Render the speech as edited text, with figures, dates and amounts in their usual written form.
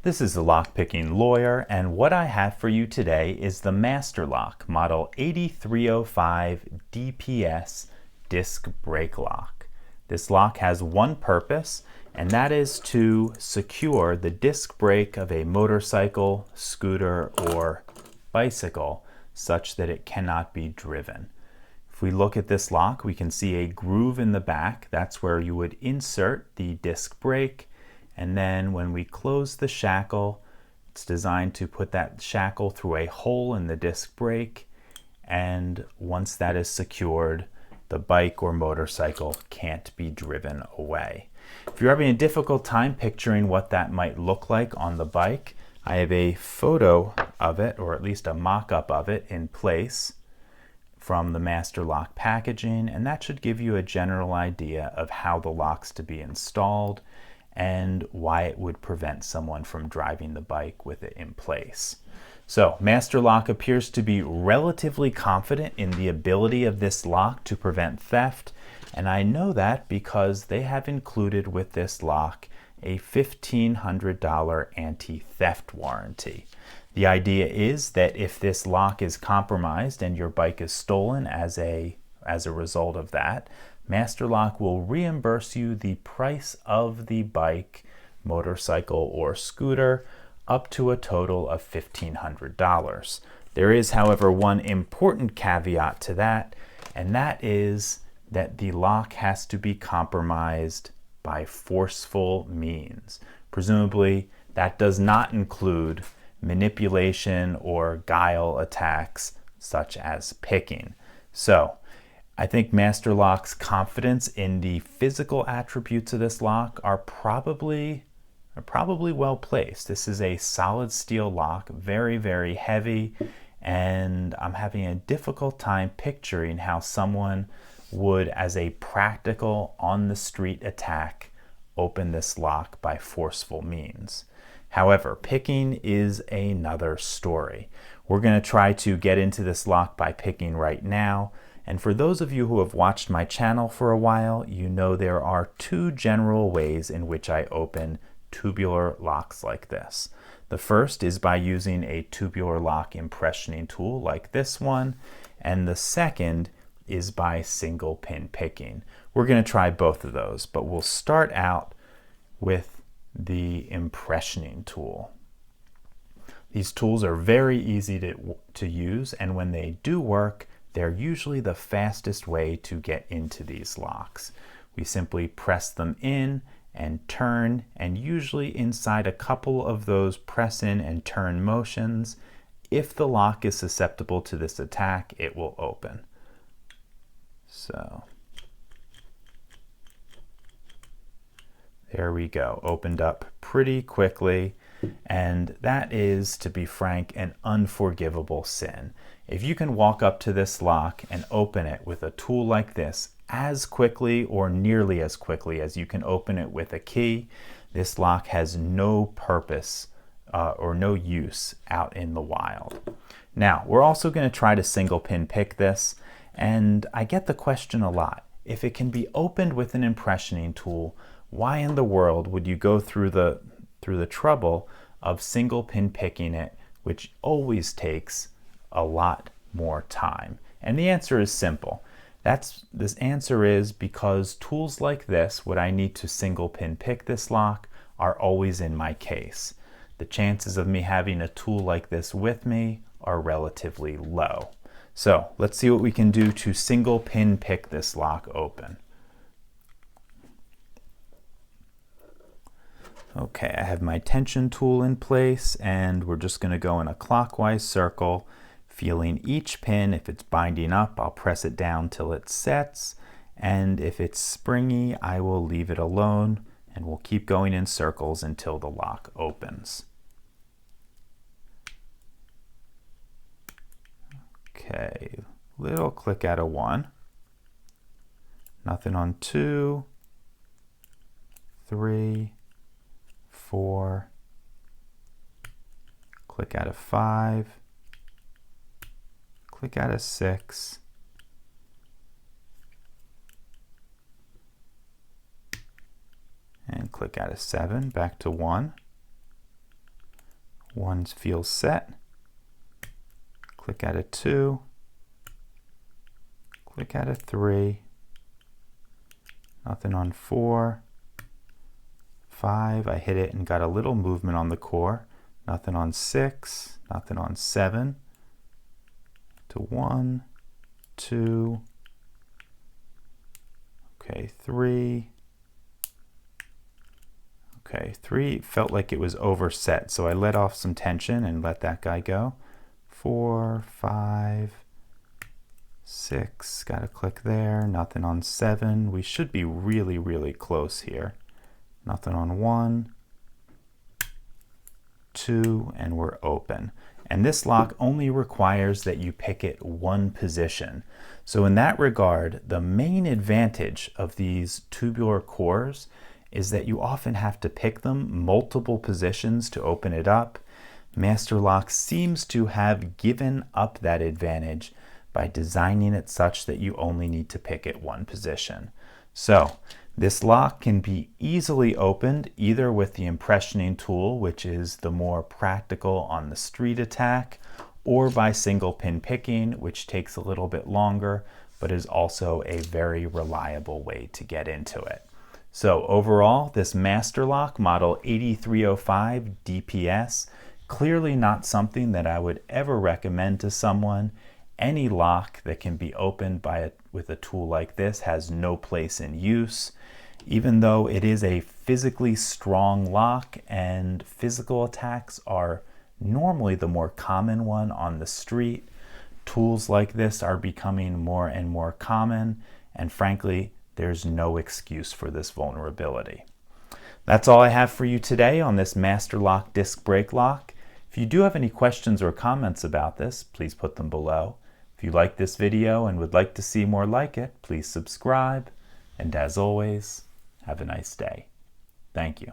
This is the Lockpicking Lawyer, and what I have for you today is the Master Lock Model 8305 DPS disc brake lock. This lock has one purpose, and that is to secure the disc brake of a motorcycle, scooter, or bicycle such that it cannot be driven. If we look at this lock, we can see a groove in the back. That's where you would insert the disc brake. And then when we close the shackle, it's designed to put that shackle through a hole in the disc brake. And once that is secured, the bike or motorcycle can't be driven away. If you're having a difficult time picturing what that might look like on the bike, I have a photo of it, or at least a mock-up of it in place from the Master Lock packaging, and that should give you a general idea of how the lock's to be installed and why it would prevent someone from driving the bike with it in place. So Master Lock appears to be relatively confident in the ability of this lock to prevent theft, and I know that because they have included with this lock a $1,500 anti-theft warranty. The idea is that if this lock is compromised and your bike is stolen as a result of that, Master Lock will reimburse you the price of the bike, motorcycle, or scooter up to a total of $1,500. There is, however, one important caveat to that, and that is that the lock has to be compromised by forceful means. Presumably, that does not include manipulation or guile attacks such as picking. So, I think Master Lock's confidence in the physical attributes of this lock are probably well placed. This is a solid steel lock, very, very heavy, and I'm having a difficult time picturing how someone would, as a practical on-the-street attack, open this lock by forceful means. However, picking is another story. We're going to try to get into this lock by picking right now. And for those of you who have watched my channel for a while, you know there are two general ways in which I open tubular locks like this. The first is by using a tubular lock impressioning tool like this one, and the second is by single pin picking. We're going to try both of those, but we'll start out with the impressioning tool. These tools are very easy to use, and when they do work, they're usually the fastest way to get into these locks. We simply press them in and turn, and usually inside a couple of those press in and turn motions, if the lock is susceptible to this attack, it will open. So there we go, opened up pretty quickly. And that is, to be frank, an unforgivable sin. If you can walk up to this lock and open it with a tool like this as quickly or nearly as quickly as you can open it with a key, this lock has no purpose or no use out in the wild. Now, we're also going to try to single pin pick this, and I get the question a lot. If it can be opened with an impressioning tool, why in the world would you go through the trouble of single pin picking it, which always takes a lot more time? And the answer is simple. This answer is because tools like this, what I need to single pin pick this lock, are always in my case. The chances of me having a tool like this with me are relatively low. So let's see what we can do to single pin pick this lock open. Okay, I have my tension tool in place, and we're just going to go in a clockwise circle, feeling each pin. If it's binding up, I'll press it down till it sets, and if it's springy, I will leave it alone, and we'll keep going in circles until the lock opens. Okay, little click out of 1, nothing on 2, 3, 4, click out of 5, click out of 6, and click out of 7, back to 1, 1 feels set. Click at a 2. Click at a 3. Nothing on 4. 5, I hit it and got a little movement on the core. Nothing on 6. Nothing on 7. To 1, 2. Okay, 3. Okay, 3 felt like it was overset, so I let off some tension and let that guy go. 4, 5, 6, got to click there. Nothing on 7. We should be really, really close here. Nothing on 1, 2, and we're open. And this lock only requires that you pick it one position. So in that regard, the main advantage of these tubular cores is that you often have to pick them multiple positions to open it up. Master Lock seems to have given up that advantage by designing it such that you only need to pick it one position. So this lock can be easily opened either with the impressioning tool, which is the more practical on the street attack, or by single pin picking, which takes a little bit longer, but is also a very reliable way to get into it. So overall, this Master Lock Model 8305 DPS, clearly not something that I would ever recommend to someone. Any lock that can be opened with a tool like this has no place in use. Even though it is a physically strong lock and physical attacks are normally the more common one on the street, tools like this are becoming more and more common, and frankly, there's no excuse for this vulnerability. That's all I have for you today on this Master Lock disc brake lock. If you do have any questions or comments about this, please put them below. If you like this video and would like to see more like it, please subscribe. And as always, have a nice day. Thank you.